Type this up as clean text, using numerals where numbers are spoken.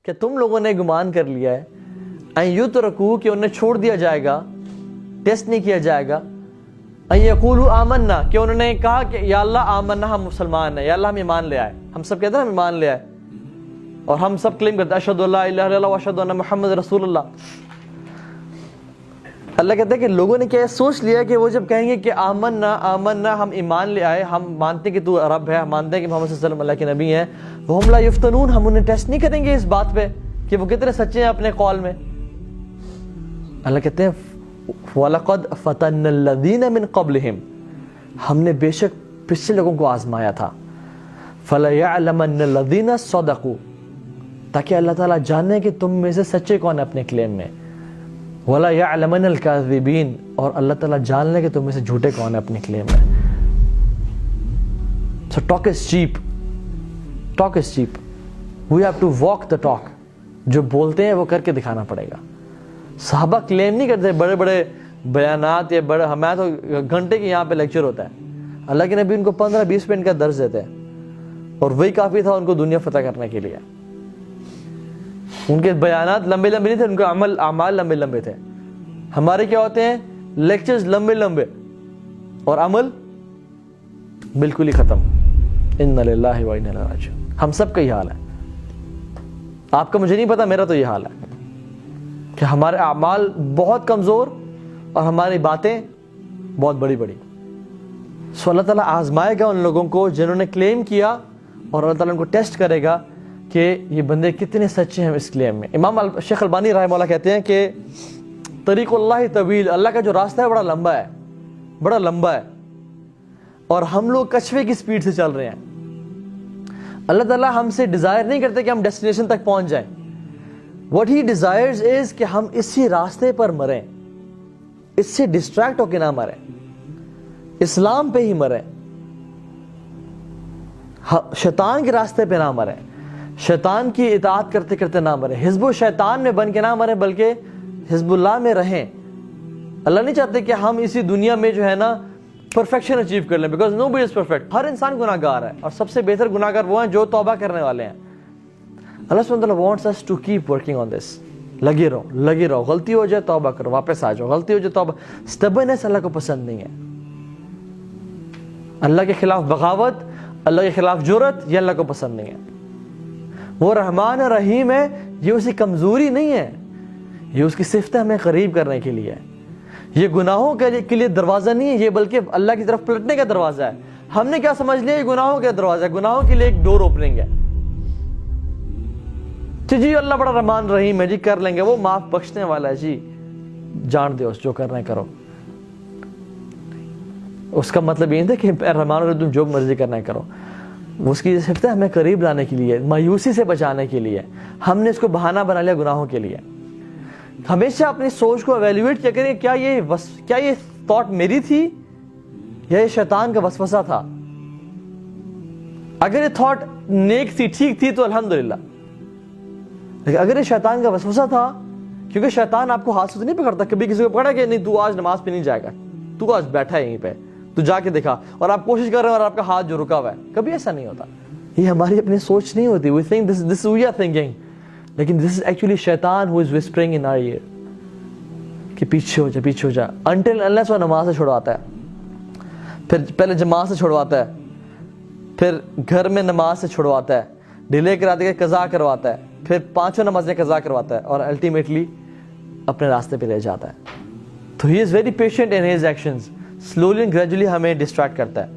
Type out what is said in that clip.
کہ تم لوگوں نے گمان کر لیا ہے ان یترکو کہ انہیں چھوڑ دیا جائے گا, ٹیسٹ نہیں کیا جائے گا, ان یقولوا آمنا کہ انہوں نے کہا کہ یا اللہ آمنا ہم مسلمان ہیں, یا اللہ ہم ایمان لے آئے. ہم سب کہتے ہیں ہم ایمان لے آئے اور ہم سب کلیم کرتے ہیں اشہد ان لا الہ الا اللہ واشہد ان محمد رسول اللہ. اللہ کہتے ہیں کہ لوگوں نے کیا سوچ لیا کہ وہ جب کہیں گے کہ آمنا ہم ایمان لے آئے, ہم مانتے ہیں کہ تو رب ہے, ہم مانتے ہیں کہ محمد صلی اللہ علیہ وسلم اللہ کے نبی ہیں, وہم لا یفتنون ہم انہیں ٹیسٹ نہیں کریں گے اس بات پہ کہ وہ کتنے سچے ہیں اپنے قول میں. اللہ کہتے ہیں وَلَقَدْ فَتَنَّ الَّذِينَ مِن قَبْلِهِمْ ہم نے بے شک پچھلے لوگوں کو آزمایا تھا. فَلَيَعْلَمَنَّ الَّذِينَ صَدَقُوا تاکہ اللہ تعالیٰ جانے کہ تم میں سے سچے کون ہیں اپنے کلیم میں. وَلَا يَعْلَمَنَّ الْكَاذِبِينَ اور اللہ تعالیٰ جان لے کہ تم میں سے جھوٹے کون ہیں اپنے کلیم میں. So talk is cheap. Talk is cheap. We have to walk the talk. جو بولتے ہیں وہ کر کے دکھانا پڑے گا. صحابہ کلیم نہیں کرتے بڑے بڑے بیانات یا بڑے, ہمیں تو گھنٹے کی یہاں پہ لیکچر ہوتا ہے. اللہ کے نبی ان کو 15-20 منٹ کا درس دیتے ہیں اور وہی کافی تھا ان کو دنیا فتح کرنے کے لیے. ان کے بیانات لمبے لمبے نہیں تھے, ان کے اعمال لمبے لمبے تھے. ہمارے کیا ہوتے ہیں لیکچرز لمبے لمبے اور عمل بالکل ہی ختم. انا للہ و انا الیہ راجعون. ہم سب کا یہ حال ہے. آپ کا مجھے نہیں پتا, میرا تو یہ حال ہے کہ ہمارے اعمال بہت کمزور اور ہماری باتیں بہت بڑی بڑی. سو اللہ تعالیٰ آزمائے گا ان لوگوں کو جنہوں نے کلیم کیا اور اللہ تعالیٰ ان کو ٹیسٹ کرے گا کہ یہ بندے کتنے سچے ہیں اس کلیم میں. امام شیخ البانی رحمہ اللہ کہتے ہیں کہ طریق اللہ طویل, اللہ کا جو راستہ ہے بڑا لمبا ہے, بڑا لمبا ہے, اور ہم لوگ کچھوے کی سپیڈ سے چل رہے ہیں. اللہ تعالیٰ ہم سے ڈیزائر نہیں کرتے کہ ہم ڈیسٹینیشن تک پہنچ جائیں. What he desires is کہ ہم اسی راستے پر مریں, اس سے ڈسٹریکٹ ہو کے نہ مریں, اسلام پہ ہی مریں, شیطان کے راستے پہ نہ مریں, شیطان کی اطاعت کرتے کرتے نہ مریں, حزب و شیطان میں بن کے نہ مریں بلکہ حزب اللہ میں رہیں. اللہ نہیں چاہتے کہ ہم اسی دنیا میں جو ہے نا پرفیکشن اچیو کر لیں, because no body is perfect. ہر انسان گناہ گار ہے اور سب سے بہتر گناہ گار وہ ہیں جو توبہ کرنے والے ہیں. اللہ سبحانہ وتعالی wants us to keep working on this. لگے رہو, غلطی ہو جائے توبہ کرو, واپس آ جاؤ, غلطی ہو جائے توبہ. stubbornness اللہ کو پسند نہیں ہے. اللہ کے خلاف بغاوت, اللہ کے خلاف جرأت, یہ اللہ کو پسند نہیں ہے. وہ رحمان رحیم ہے, یہ اس کی کمزوری نہیں ہے, یہ اس کی صفت ہمیں قریب کرنے کے لیے ہے. یہ گناہوں کے لیے دروازہ نہیں ہے, یہ بلکہ اللہ کی طرف پلٹنے کا دروازہ ہے. ہم نے کیا سمجھ لیا, یہ گناہوں کا دروازہ ہے, گناہوں کے لیے ایک ڈور اوپننگ ہے. جی اللہ بڑا رحمان رحیم ہے, جی کر لیں گے, وہ معاف بخشنے والا ہے, جی جان دے اس جو کرنا ہے کرو. اس کا مطلب یہ نہیں تھا کہ رحمان رحیم تم جو مرضی کرنا ہے کرو. اس کی صفت ہے ہمیں قریب لانے کے لیے, مایوسی سے بچانے کے لیے. ہم نے اس کو بہانہ بنا لیا گناہوں کے لیے. ہمیشہ اپنی سوچ کو ایویلویٹ کیا کریں, کیا یہ تھاٹ میری تھی یا یہ شیطان کا وسوسہ تھا. اگر یہ تھاٹ نیک تھی, ٹھیک تھی تو الحمدللہ, لیکن اگر یہ شیطان کا وسوسہ تھا, کیونکہ شیطان آپ کو ہاتھ سے نہیں پکڑتا. کبھی کسی کو پکڑا کہ نہیں تو آج نماز پہ نہیں جائے گا, تو آج بیٹھا ہے یہیں پہ, تو جا کے دکھا, اور آپ کوشش کر رہے ہیں اور آپ کا ہاتھ جو رکا ہوا ہے. کبھی ایسا نہیں ہوتا. یہ ہماری اپنی سوچ نہیں ہوتی. We think this we are thinking, لیکن this is actually شیطان who is whispering in our ear کہ پیچھے ہو جا until unless وہ نماز سے چھڑواتا ہے, پھر پہلے جماعت سے چھڑواتا ہے, پھر گھر میں نماز سے چھڑواتا ہے, ڈیلے کراتے کے قضا کرواتا ہے, پھر 5 نمازیں قضا کرواتا ہے, اور الٹیمیٹلی اپنے راستے پہ لے جاتا ہے. تو he is very patient in his actions. slowly and gradually ہمیں ڈسٹریکٹ کرتا ہے.